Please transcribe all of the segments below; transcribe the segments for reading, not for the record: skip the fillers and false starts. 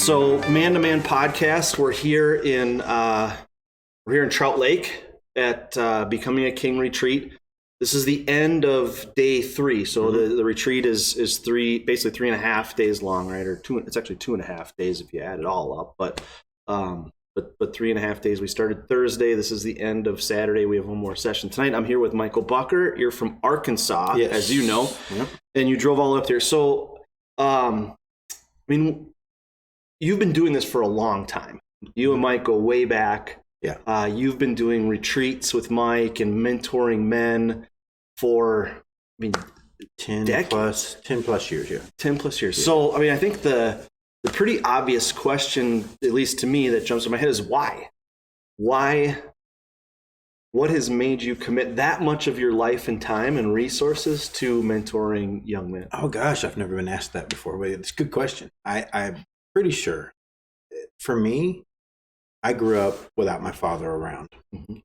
So, Man to Man podcast. We're here in Trout Lake at Becoming a King retreat. This is the end of day 3. So the retreat is basically 3.5 days long, right? Or two. It's actually 2.5 days if you add it all up. But 3.5 days. We started Thursday. This is the end of Saturday. We have one more session tonight. I'm here with Michael Bucker. You're from Arkansas, yes, as you know, yep. And you drove all up there. So, you've been doing this for a long time. You and Mike go way back. Yeah. You've been doing retreats with Mike and mentoring men for, 10 decades. plus years, yeah. 10 plus years. Yeah. So, I think the pretty obvious question, at least to me, that jumps in my head is why? Why? What has made you commit that much of your life and time and resources to mentoring young men? Oh, gosh, I've never been asked that before, but it's a good question. I'm pretty sure. For me, I grew up without my father around,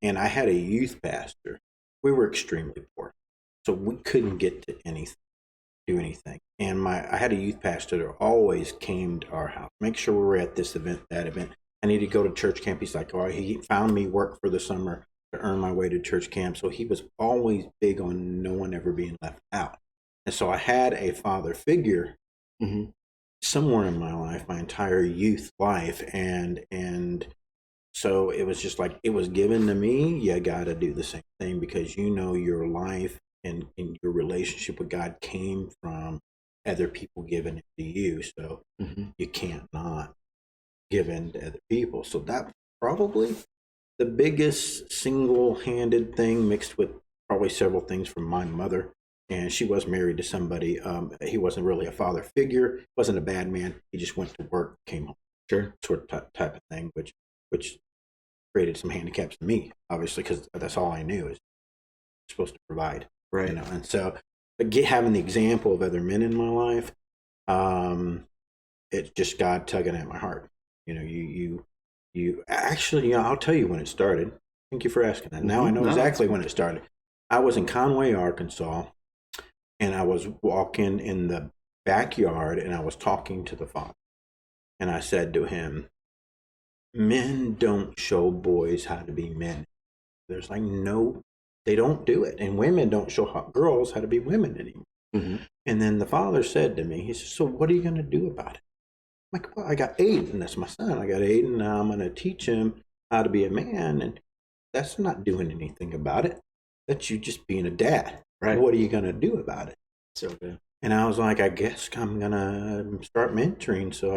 and I had a youth pastor. We were extremely poor, so we couldn't get to do anything. And I had a youth pastor that always came to our house, make sure we were at this event, that event. I needed to go to church camp. He's like, oh, he found me work for the summer to earn my way to church camp. So he was always big on no one ever being left out. And so I had a father figure somewhere in my life, my entire youth life. And so it was just like, it was given to me. You got to do the same thing because your life and your relationship with God came from other people giving it to you. So you can't not give in to other people. So that probably the biggest single-handed thing, mixed with probably several things from my mother. And she was married to somebody. He wasn't really a father figure. Wasn't a bad man. He just went to work, came home. Sure. Sort of type of thing, which created some handicaps to me, obviously, because that's all I knew is supposed to provide. Right. And so having the example of other men in my life, it's just God tugging at my heart. You actually, I'll tell you when it started. Thank you for asking that. Now I know exactly when it started. I was in Conway, Arkansas, and I was walking in the backyard, and I was talking to the father. And I said to him, men don't show boys how to be men. There's no, they don't do it. And women don't show girls how to be women anymore. And then the father said to me, he said, so what are you going to do about it? I'm like, well, I got Aiden. That's my son. I got Aiden. Now I'm going to teach him how to be a man. And that's not doing anything about it. That's you just being a dad. Right. What are you going to do about it? So good. And I was like, I guess I'm going to start mentoring. So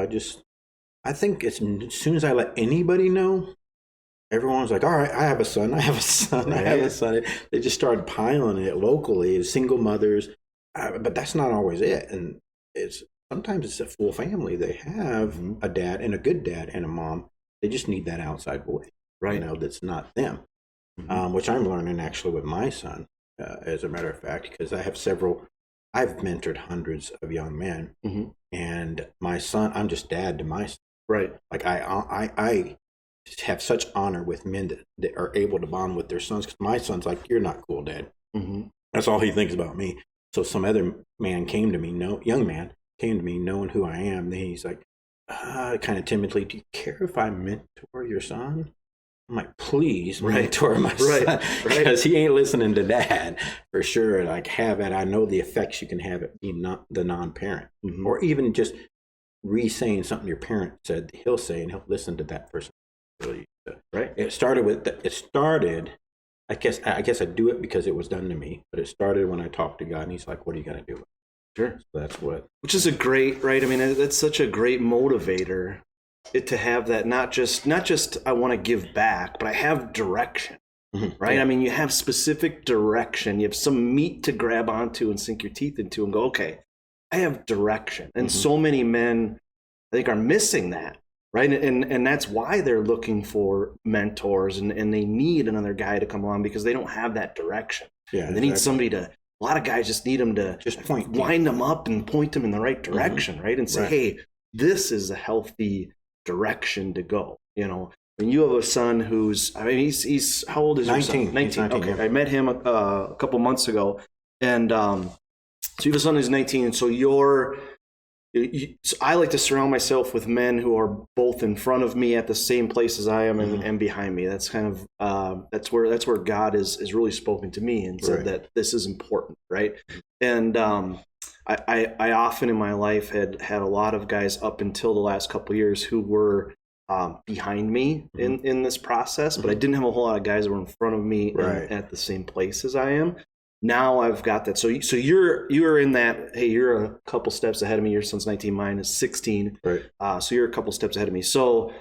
I think as soon as I let anybody know, everyone's like, all right, I have a son. I have a son. Right. I have a son. They just started piling it locally as single mothers. But that's not always it. And sometimes it's a full family. They have a dad and a good dad and a mom. They just need that outside voice, right? That's not them, which I'm learning actually with my son, as a matter of fact, because I've mentored hundreds of young men, and my son, I'm just dad to my son. Right. Like I have such honor with men that are able to bond with their sons, because my son's like, you're not cool, Dad. That's all he thinks about me. So some other man came to me, young man came to me knowing who I am. Then he's like, kind of timidly, do you care if I mentor your son? I'm like, please mentor my son, because he ain't listening to Dad for sure. Like, have it. I know the effects you can have it being not the non-parent, or even just re-saying something your parent said. He'll say, and he'll listen to that person. Right. It started. I guess I do it because it was done to me, but it started when I talked to God, and He's like, "What are you gonna do?" Sure. So that's what. Which is a great, right? That's such a great motivator. To have that, not just I want to give back, but I have direction, right? Yeah. You have specific direction. You have some meat to grab onto and sink your teeth into and go, okay, I have direction. And so many men, I think, are missing that, right? And that's why they're looking for mentors and they need another guy to come along, because they don't have that direction. Yeah, and they need somebody to. A lot of guys just need them to just wind them up and point them in the right direction, right? And say, hey, this is a healthy direction to go. When you have a son who's, he's how old is 19, your son? 19. 19, okay. Yeah. I met him a couple months ago, and so you have a son who's 19, and so you're So I like to surround myself with men who are both in front of me at the same place as I am and behind me. That's kind of that's where God is really spoken to me and said that this is important, right? And I often in my life had a lot of guys up until the last couple of years who were behind me in this process, but I didn't have a whole lot of guys that were in front of me at the same place as I am. Now I've got that. So you're in that. Hey, you're a couple steps ahead of me. Your son's 19, mine is 16. Right. So you're a couple steps ahead of me. So,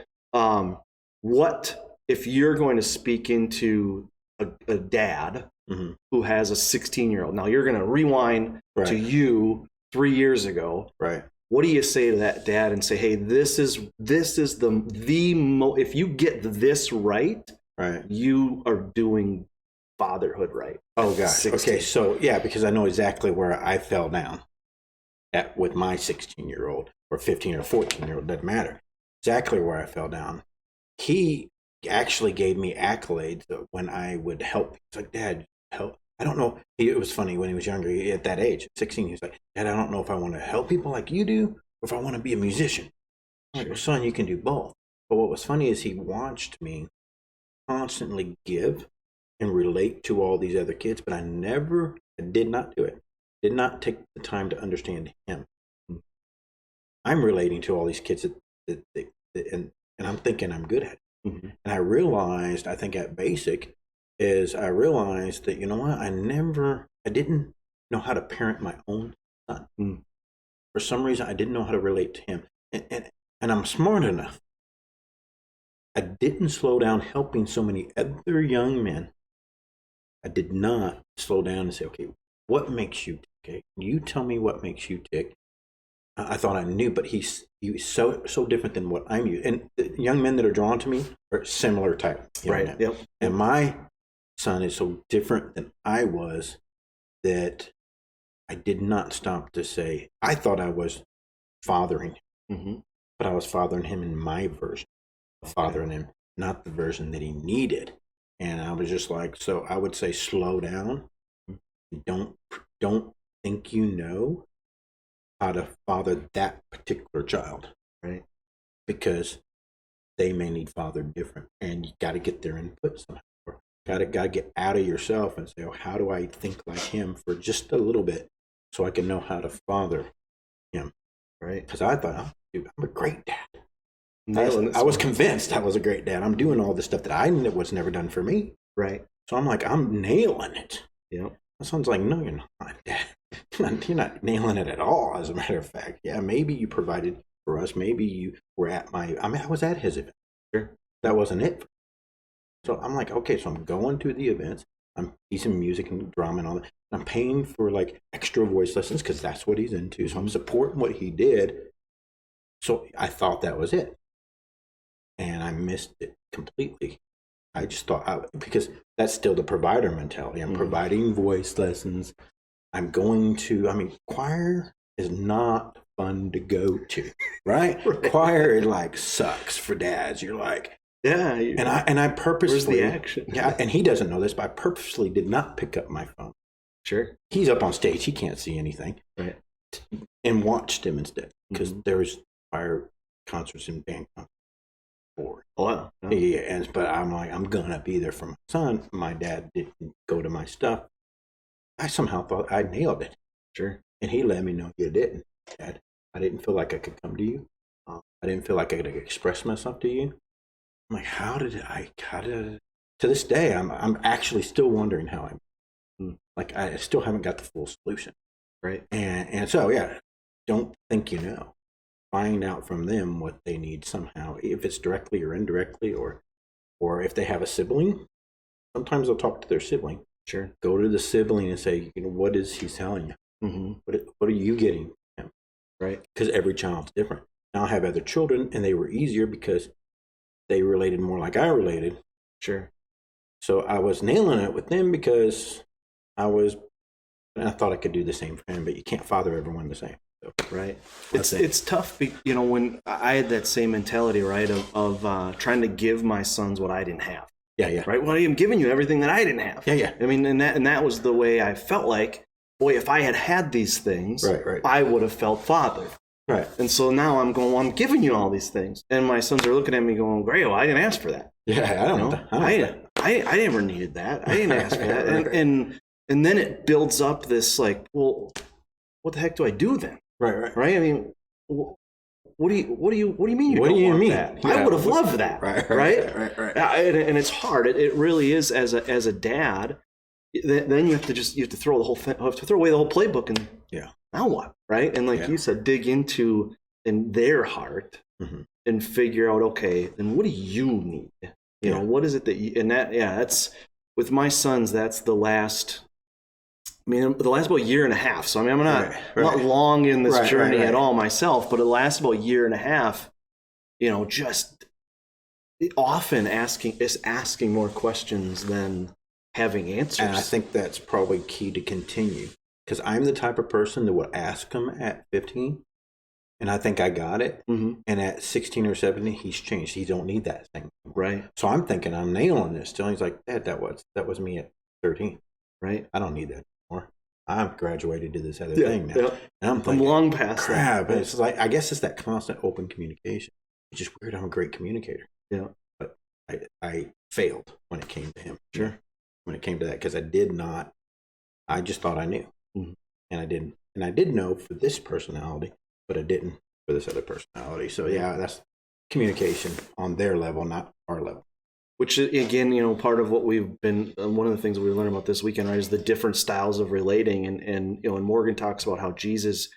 what if you're going to speak into a dad who has a 16-year-old? Now you're going to rewind to you 3 years ago. Right. What do you say to that dad and say, hey, this is if you get this right, you are doing fatherhood right. Oh gosh. 16. Okay. So yeah, because I know exactly where I fell down with my 16-year-old or 15 or 14-year-old, doesn't matter. Exactly where I fell down. He actually gave me accolades when I would help. He's like, Dad, help. I don't know. It was funny when he was younger, at that age, 16, he was like, Dad, I don't know if I want to help people like you do or if I want to be a musician. I'm like, well, son, you can do both. But what was funny is he watched me constantly give and relate to all these other kids, but I did not do it. Did not take the time to understand him. I'm relating to all these kids and I'm thinking I'm good at it. And I realized, I think at basic, I realized that, you know what, I didn't know how to parent my own son. For some reason, I didn't know how to relate to him. And I'm smart enough. I didn't slow down helping so many other young men. I did not slow down and say, okay, what makes you tick? Okay, you tell me what makes you tick. I thought I knew, but he's so different than what I'm used. And the young men that are drawn to me are similar type. Right. Yep. And my son is so different than I was that I did not stop to say, I thought I was fathering him, but I was fathering him in my version of fathering him, not the version that he needed. And I was just like, so I would say, slow down. Don't think you know how to father that particular child, right? Because they may need fathered different, and you got to get their input somehow. Got to get out of yourself and say, oh, how do I think like him for just a little bit, so I can know how to father him, right? Because I thought, oh, dude, I'm a great dad. I was convinced I was a great dad. I'm doing all the stuff that was never done for me, right? So I'm like, I'm nailing it. Yeah. My son's like, no, you're not, Dad. You're not nailing it at all, as a matter of fact. Yeah, maybe you provided for us. Maybe you were I was at his event. Sure. That wasn't it. So I'm like, okay, so I'm going to the events. I'm teaching music and drama and all that. I'm paying for like extra voice lessons because that's what he's into. So I'm supporting what he did. So I thought that was it. And I missed it completely. I just thought, because that's still the provider mentality. I'm providing voice lessons. Choir is not fun to go to, right? Choir like sucks for dads. You're like, yeah. And I purposely, where's the action? Yeah, and he doesn't know this, but I purposely did not pick up my phone. Sure. He's up on stage. He can't see anything. Right. And watched him instead, because there's choir concerts and band concerts. Oh, wow. Oh. Yeah, but I'm like, I'm gonna be there for my son. My dad didn't go to my stuff. I somehow thought I nailed it. Sure. And he let me know you didn't, Dad. I didn't feel like I could come to you. I didn't feel like I could express myself to you. I'm like, how did to this day, I'm actually still wondering how like, I still haven't got the full solution. Right. And so, yeah, don't think you know. Find out from them what they need somehow, if it's directly or indirectly, or if they have a sibling. Sometimes they'll talk to their sibling. Sure. Go to the sibling and say, what is he telling you? What are you getting from him? Right? Because every child's different. Now I have other children, and they were easier because they related more like I related. Sure. So I was nailing it with them because I thought I could do the same for him, but you can't father everyone the same. So, right. It's tough, when I had that same mentality, right, of trying to give my sons what I didn't have. Yeah. Right. Well, I am giving you everything that I didn't have. Yeah. I mean, and that was the way I felt like, boy, if I had these things, right. I would have felt fathered. Right. And so now I'm going, well, I'm giving you all these things. And my sons are looking at me going, great, well, I didn't ask for that. Yeah, I don't know. I never needed that. I didn't ask for that. And then it builds up this like, well, what the heck do I do then? Right. I mean, what do you mean you what don't do you want mean? that? Yeah. I would have loved that. Right. And it's hard. It really is as a dad. Then you have to throw away the whole playbook and now what? Right. And like you said, dig into in their heart and figure out, okay, then what do you need? You know, what is it that you, and that's with my sons, that's the last about a year and a half. So I mean, I'm not long in this journey at all myself, but it lasts about a year and a half, you know, just often asking more questions than having answers. And I think that's probably key to continue, because I'm the type of person that will ask him at 15, and I think I got it. And at 16 or 17, he's changed. He don't need that thing. Right. So I'm thinking I'm nailing this. Till he's like, Dad, that was me at 13. Right. I don't need that anymore. I've graduated to this other thing now. Yeah. And I'm thinking, long past that. But it's like, I guess it's that constant open communication. It's just weird. I'm a great communicator. Yeah. But I failed when it came to him. Sure. When it came to that, because I just thought I knew. And I didn't. And I did know for this personality, but I didn't for this other personality. So that's communication on their level, not our level. Which, again, you know, part of what we've been, one of the things we learned about this weekend, right, is the different styles of relating. And you know, and Morgan talks about how Jesus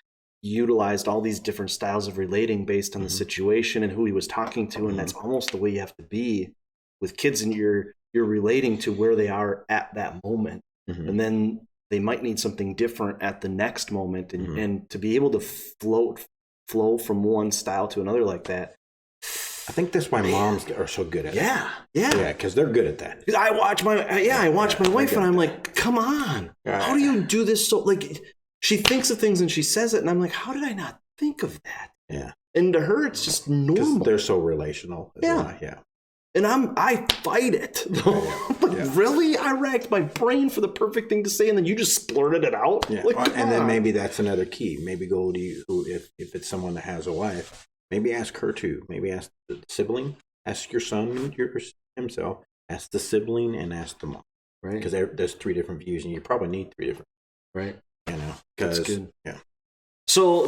utilized all these different styles of relating based on the situation and who he was talking to. And that's almost the way you have to be with kids, and you're relating to where they are at that moment. And then they might need something different at the next moment. And to be able to flow from one style to another like that. I think that's why moms are so good at it. Yeah, because they're good at that. I watch my wife, and I'm like, come on, how do you do this? So like, she thinks of things and she says it, and I'm like, how did I not think of that? Yeah, and to her, it's just normal. They're so relational. Yeah. And I fight it. Really, I racked my brain for the perfect thing to say, and then you just blurted it out. Yeah, like, and then maybe that's another key. Maybe go to you if it's someone that has a wife. Maybe ask her too. Maybe ask the sibling. Ask your son himself. Ask the sibling and ask the mom. Right. Because there's 3 different views, and you probably need 3 different. Right. You know. That's good. Yeah. So,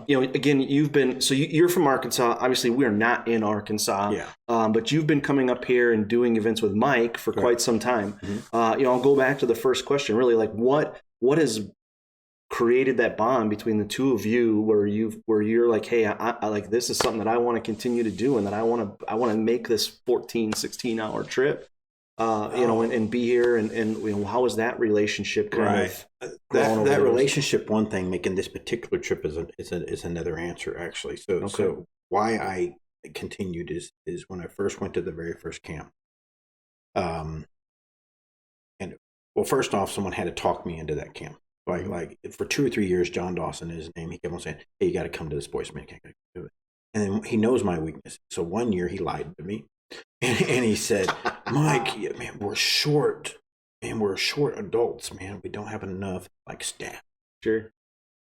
you know, again, you're from Arkansas. Obviously, we're not in Arkansas. Yeah. But you've been coming up here and doing events with Mike for quite some time. You know, I'll go back to the first question. Really, like, what has created that bond between the two of you, where you're like, hey, I like, this is something that I want to continue to do, and that I want to make this 14, 16 hour trip, you know, and be here, and you know, how is that relationship kind of that relationship? One thing, making this particular trip is another answer, actually. So why I continued is when I first went to the very first camp, and well, first off, someone had to talk me into that camp. Like for 2 or 3 years, John Dawson is his name. He kept on saying, "Hey, you got to come to this boys' man camp." Do it. And then he knows my weakness. So one year he lied to me, and he said, "Mike, man, we're short. Man, we're short adults. Man, we don't have enough like staff." Sure.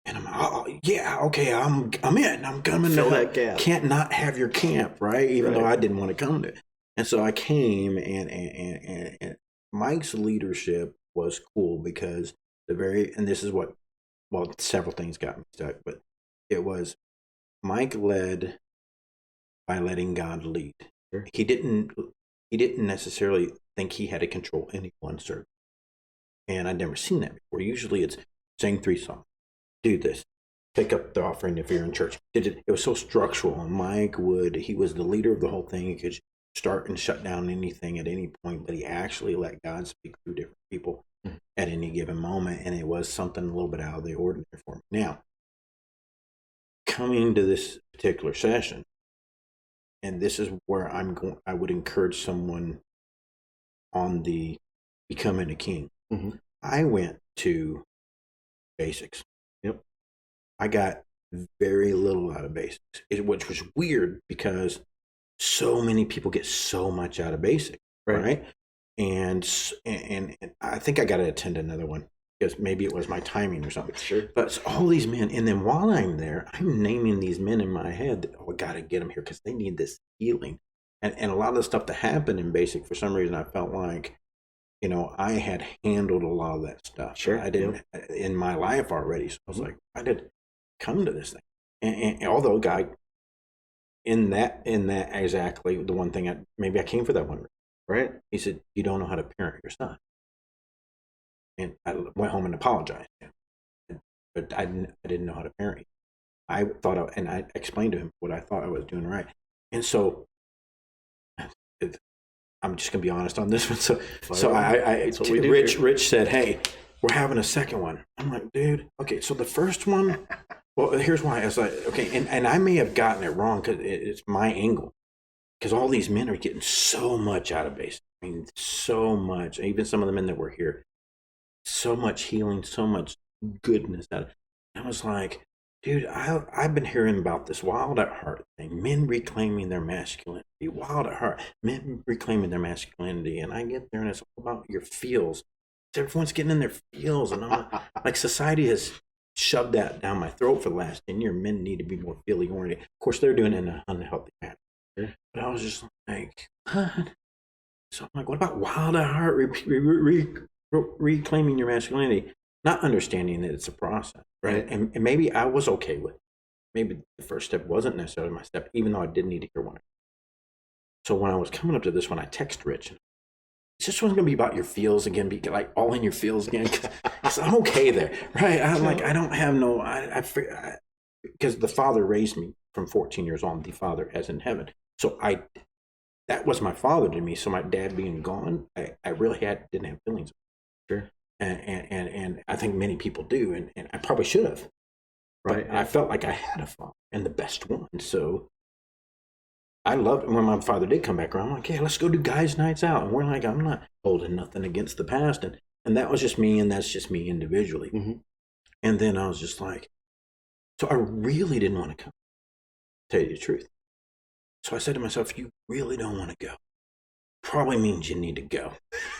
And I'm, oh yeah, okay, I'm in. I'm coming. Fill that gap. Can't not have your camp, right? Even though I didn't want to come to it. And so I came, and Mike's leadership was cool, because and this is what, well, several things got me stuck, but it was Mike led by letting God lead. Sure. He didn't necessarily think he had to control any one service. And I'd never seen that before. Usually it's sing 3 songs, do this, pick up the offering if you're in church. It was so structural. And Mike he was the leader of the whole thing. He could start and shut down anything at any point, but he actually let God speak through different people at any given moment, and it was something a little bit out of the ordinary for me. Now, coming to this particular session, and this is where I would encourage someone on the becoming a king. I went to basics. Yep. I got very little out of basics, which was weird, because so many people get so much out of basics, right? And I think I got to attend another one. because maybe it was my timing or something. Sure. But it's all these men, and then while I'm there, I'm naming these men in my head that, oh, I got to get them here because they need this healing. And a lot of the stuff that happened in basic, for some reason, I felt like, I had handled a lot of that stuff. Sure. I didn't in my life already. So I was like, I did come to this thing. And although guy in that exactly the one thing maybe I came for that one. Right. He said, you don't know how to parent your son. And I went home and apologized. But I didn't know how to parent him. I thought, and I explained to him what I thought I was doing right. And so I'm just gonna be honest on this one. So Rich said, hey, we're having a second one. I'm like, dude, okay. So the first one, well, here's why. I was like, okay, and I may have gotten it wrong because it's my angle. Because all these men are getting so much out of basic. I mean, so much. Even some of the men that were here, so much healing, so much goodness out of it. I was like, dude, I've been hearing about this wild at heart thing, men reclaiming their masculinity, wild at heart, men reclaiming their masculinity. And I get there and it's all about your feels. Everyone's getting in their feels. And I'm like, society has shoved that down my throat for the last 10 years. Men need to be more feeling oriented. Of course, they're doing it in an unhealthy manner. But I was just like, what? So I'm like, what about wild at heart, reclaiming your masculinity? Not understanding that it's a process, right? And maybe I was okay with it. Maybe the first step wasn't necessarily my step, even though I did need to hear one. So when I was coming up to this one, I texted Rich. It just wasn't going to be about your feels again, be like all in your feels again. Because I'm okay there, right? I'm like, I don't have no, because the Father raised me from 14 years on, the Father as in heaven. So that was my father to me. So my dad being gone, I really didn't have feelings. Sure. And I think many people do, and I probably should have. Right. I felt like I had a father and the best one. So I loved it when my father did come back around. I'm like, hey, let's go do guys' nights out. And we're like, I'm not holding nothing against the past. And that was just me, and that's just me individually. Mm-hmm. And then I was just like, so I really didn't want to come, tell you the truth. So I said to myself, you really don't want to go. Probably means you need to go.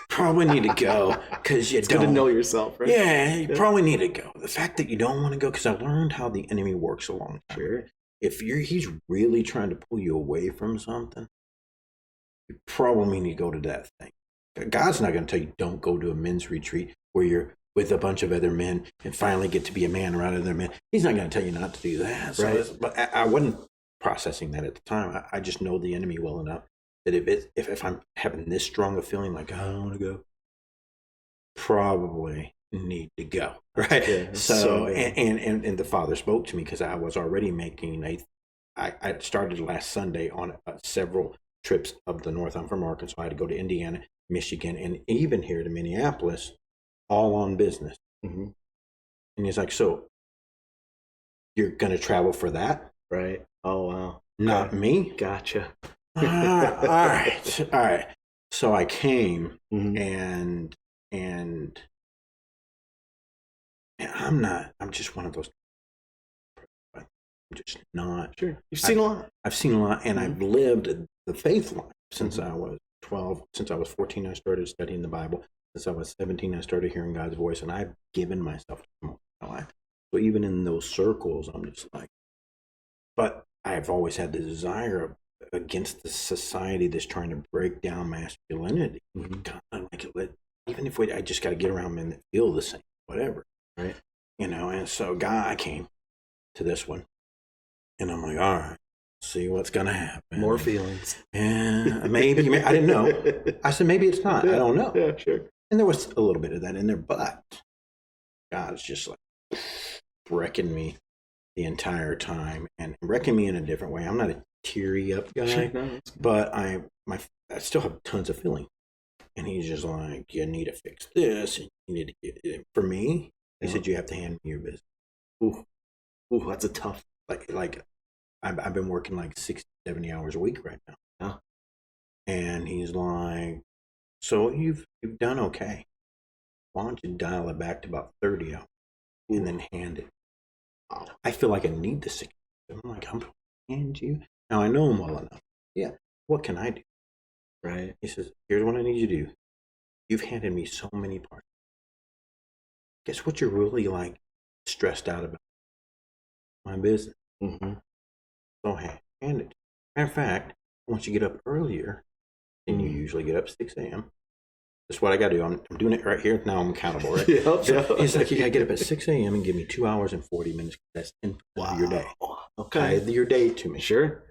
Probably need to go because you it's don't. Good to know yourself, right? Yeah, you probably need to go. The fact that you don't want to go, because I learned how the enemy works a long time. Sure. If he's really trying to pull you away from something, you probably need to go to that thing. God's not going to tell you don't go to a men's retreat where you're with a bunch of other men and finally get to be a man around other men. He's not going to tell you not to do that. So right. But I wasn't processing that at the time. I just know the enemy well enough that if I'm having this strong a feeling like I don't want to go, probably need to go, right? Yeah, so and the Father spoke to me because I was already making I started last Sunday on several trips up the north. I'm from Arkansas. I had to go to Indiana, Michigan, and even here to Minneapolis, all on business. Mm-hmm. And he's like, so you're going to travel for that? Right. Oh, wow. Not okay. Me? Gotcha. All right. So I came, mm-hmm. and I'm just one of those. I'm just not. Sure. You've seen a lot. I've seen a lot, and mm-hmm. I've lived the faith life since mm-hmm. I was 12. Since I was 14, I started studying the Bible. Since I was 17, I started hearing God's voice, and I've given myself to Him my life. So even in those circles, I'm just like, but I've always had the desire against the society that's trying to break down masculinity. Mm-hmm. God, even if I just got to get around men that feel the same, whatever, right? And so I came to this one, and I'm like, all right, see what's gonna happen. More feelings. Yeah, maybe I didn't know. I said maybe it's not. Yeah, I don't know. Yeah, sure. And there was a little bit of that in there, but God is just like wrecking me the entire time and wrecking me in a different way. I'm not a teary up guy, sure, no, but I still have tons of feeling. And he's just like, you need to fix this. And you need to get it. For me, he said, you have to hand me your business. Ooh, that's a tough. Like I've been working like 60, 70 hours a week right now. Yeah. And he's like, so you've done okay. Why don't you dial it back to about 30 hours and then hand it? I feel like I need the 60. I'm like, I'm going to hand you. Now I know him well enough. Yeah. What can I do? Right. He says, here's what I need you to do. You've handed me so many parts. guess what you're really like stressed out about? My business. Mm-hmm. So hand it. Matter of fact, once you get up earlier, and you usually get up 6 a.m. That's what I got to do. I'm doing it right here. Now I'm accountable, right? He's like, you got to get up at 6 a.m. and give me 2 hours and 40 minutes. That's 10% of your day. Okay. Tithe your day to me. Sure.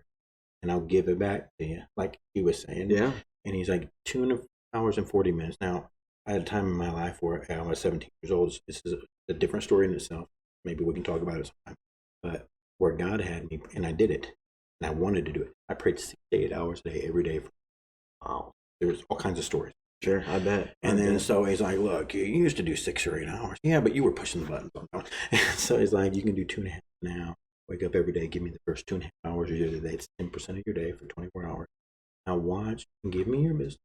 And I'll give it back to you, like he was saying. Yeah. And he's like, 2 hours and 40 minutes. Now, I had a time in my life where I was 17 years old. This is a different story in itself. Maybe we can talk about it sometime. But where God had me, and I did it, and I wanted to do it. I prayed 6 to 8 hours a day, every day. Wow. There's all kinds of stories. Sure, I bet. And then so he's like, look, you used to do 6 or 8 hours. Yeah, but you were pushing the buttons. And so he's like, you can do 2.5 now. Wake up every day, give me the first 2.5 hours of your day. It's 10% of your day for 24 hours. Now watch and give me your business.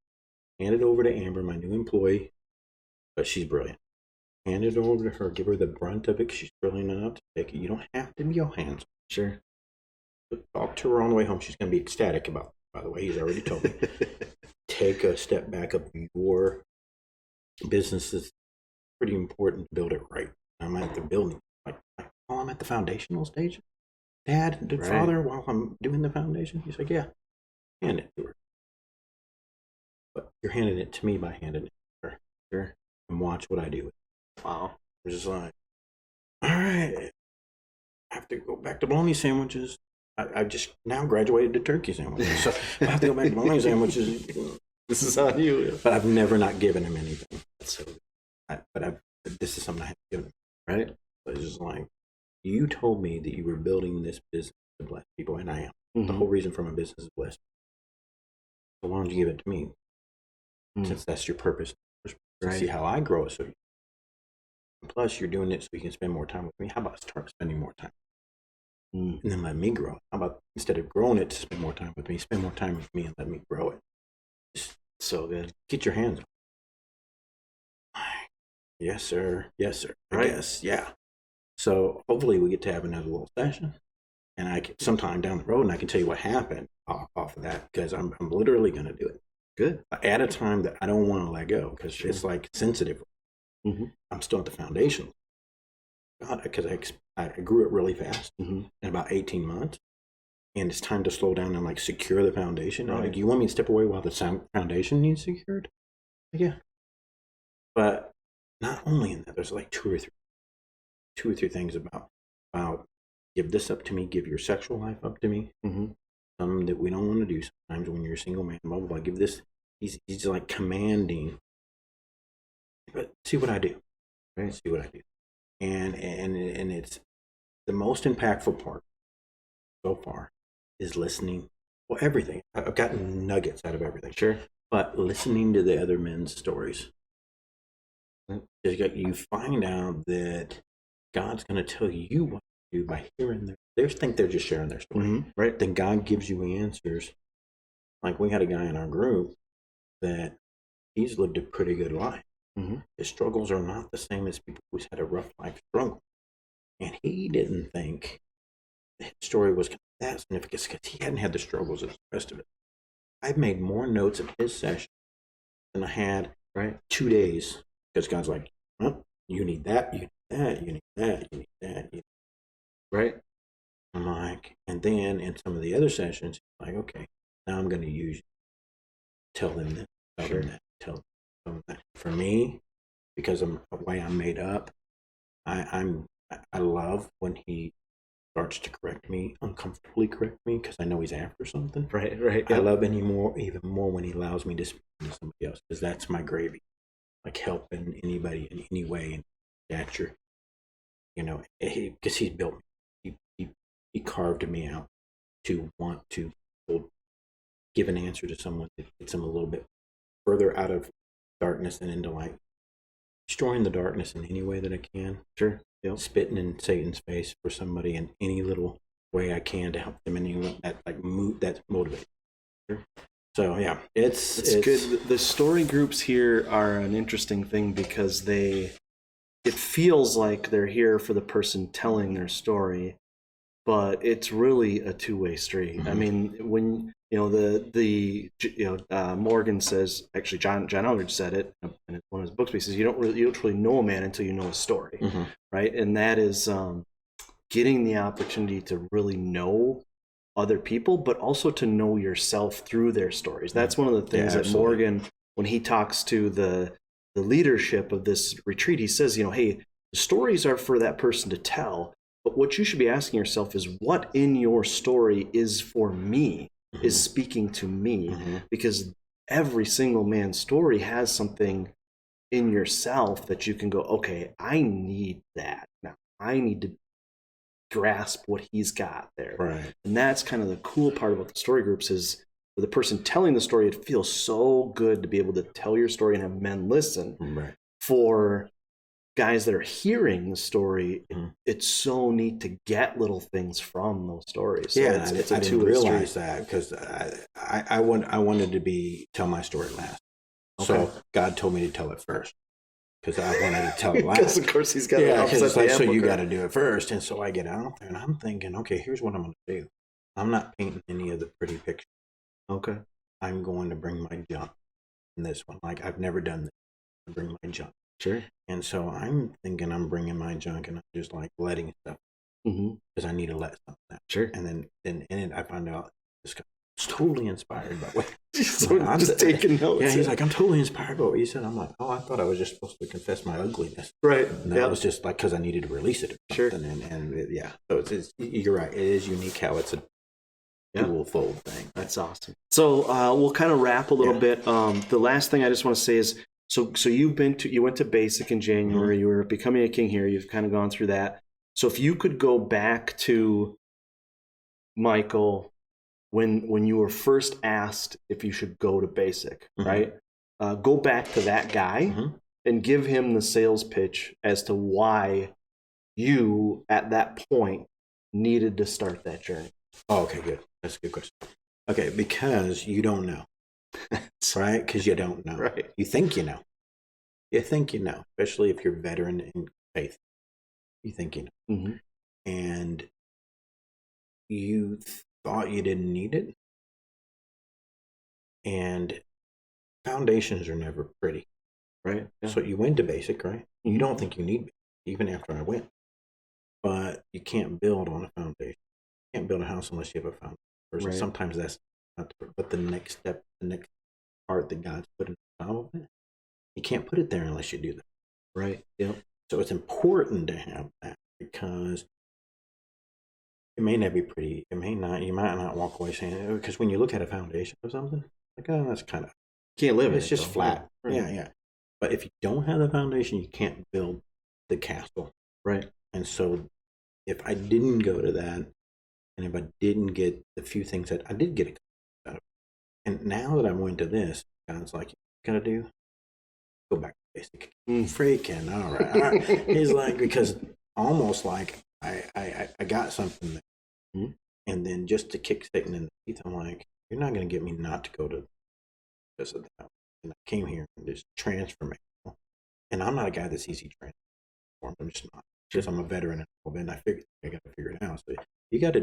Hand it over to Amber, my new employee, but she's brilliant. Hand it over to her. Give her the brunt of it. She's brilliant enough to take it. You don't have to be all hands. Sure. But talk to her on the way home. She's going to be ecstatic about it. By the way, he's already told me. Take a step back of your business. Is pretty important to build it right. I'm at the building. Like, while I'm at the foundational stage, Dad, did Father, while I'm doing the foundation, he's like, yeah, hand it to her. But you're handing it to me by handing it to her. Sure. And watch what I do. Wow. It's just like, all right, I have to go back to bologna sandwiches. I just now graduated to turkey sandwiches, so I have to go back to bologna sandwiches. This is on you. But I've never not given him anything. So, this is something I have to give him. Right? So it's just like, you told me that you were building this business to bless people, and I am. Mm-hmm. The whole reason for my business is bless people. So why don't you give it to me? Since that's your purpose. See how I grow it. So, plus, you're doing it so you can spend more time with me. How about start spending more time? And then let me grow. How about instead of growing it to spend more time with me, spend more time with me and let me grow it. Just so good. Get your hands on. Yes, sir. Yes, sir. Right. Yes. Yeah. So hopefully we get to have another little session, and I can sometime down the road, and I can tell you what happened off of that, because I'm literally going to do it. Good. At a time that I don't want to let go, because it's like sensitive. Mm-hmm. I'm still at the foundation. God, because I grew it really fast in about 18 months. And it's time to slow down and like secure the foundation. Right. Like, you want me to step away while the foundation needs secured? Yeah. But not only in that, there's like two or three things about give this up to me, give your sexual life up to me. Something that we don't want to do sometimes when you're a single man. Blah blah blah. Give this. He's like commanding. But see what I do. Right? See what I do. And it's the most impactful part so far is listening. Well, everything. I've gotten nuggets out of everything. Sure. But listening to the other men's stories. You find out that God's going to tell you what to do by hearing they think they're just sharing their story. Right. Then God gives you answers. Like, we had a guy in our group that he's lived a pretty good life. His struggles are not the same as people who's had a rough life struggle. And he didn't think his story was that significant because he hadn't had the struggles as the rest of it. I've made more notes of his session than I had 2 days, because God's like, well, you need that, you need that, you need that, you need that. You need. Right. I'm like, and then in some of the other sessions, like, okay, now I'm going to use, tell them this, tell them that, tell them that. For me, because of the way I'm made up, I love when he starts to correct me, uncomfortably correct me, because I know he's after something. Right. Right. I love even more when he allows me to speak to somebody else, because that's my gravy. Like helping anybody in any way and stature, because he's built me. He carved me out to want to give an answer to someone that gets them a little bit further out of darkness and into light. Destroying the darkness in any way that I can. Sure. Yep. Spitting in Satan's face for somebody in any little way I can to help them in any that that's motivates. Sure. So yeah, it's good. The story groups here are an interesting thing because it feels like they're here for the person telling their story, but it's really a two-way street. I mean, Morgan says, actually John Eldridge said it in one of his books. He says you don't truly know a man until you know a story, right? And that is getting the opportunity to really know other people, but also to know yourself through their stories. That's one of the things that Morgan, when he talks to the leadership of this retreat, he says, hey, the stories are for that person to tell, but what you should be asking yourself is, what in your story is for me, is speaking to me, because every single man's story has something in yourself that you can go, okay, I need that now. I need to grasp what he's got there. Right. And that's kind of the cool part about the story groups is, for the person telling the story, it feels so good to be able to tell your story and have men listen. Right. For guys that are hearing the story, it's so neat to get little things from those stories. So yeah, I didn't realize that, because I wanted to tell my story last. Okay. So God told me to tell it first, because I wanted to tell it last. Because of course he's got so you got to do it first. And so I get out there and I'm thinking, okay, here's what I'm going to do. I'm not painting any of the pretty pictures. Okay. I'm going to bring my junk in this one. Like, I've never done this. I bring my junk. Sure. And so I'm thinking I'm bringing my junk, and I'm just like letting stuff, because I need to let something out. Sure. And then in it, I find out this guy was totally inspired by what I'm just taking notes. Yeah, he's like, I'm totally inspired by what you said. I'm like, oh, I thought I was just supposed to confess my ugliness. Right. And that was just like because I needed to release it or something. Sure. And yeah, so it's you're right. It is unique how it's a dual fold thing. That's awesome. So we'll kind of wrap a little bit. The last thing I just want to say is, so you went to Basic in January. You were becoming a king here. You've kind of gone through that. So if you could go back to Michael when you were first asked if you should go to Basic, right? Go back to that guy and give him the sales pitch as to why you at that point needed to start that journey. Oh, okay, good. That's a good question. Okay, because you don't know, right? Because you don't know. Right. You think you know. You think you know, especially if you're veteran in faith. You think you know. And you thought you didn't need it. And foundations are never pretty. Right. Yeah. So you went to Basic, right? You don't think you need it, even after I went. But you can't build on a foundation. You can't build a house unless you have a foundation. Right. Sometimes that's not but the next step, the next part that God's put in the top of it, you can't put it there unless you do that. Right. Yeah. So it's important to have that, because it may not be pretty. It may not. You might not walk away saying, because when you look at a foundation of something, like, oh, that's kind of, can't live in it. It's just flat. Right. Yeah. But if you don't have the foundation, you can't build the castle. Right. And so if I didn't go to that, and if I didn't get the few things that I did get out of it, and now that I went to this, God's like, you gotta do, go back to Basic. Freaking all right. He's like, because almost like I got something there, and then just to kick Satan in the teeth, I'm like, you're not gonna get me not to go to because of that. And I came here and just transformational, and I'm not a guy that's easy transformed. I'm just not. Because I'm a veteran and I figured I got to figure it out. So you got to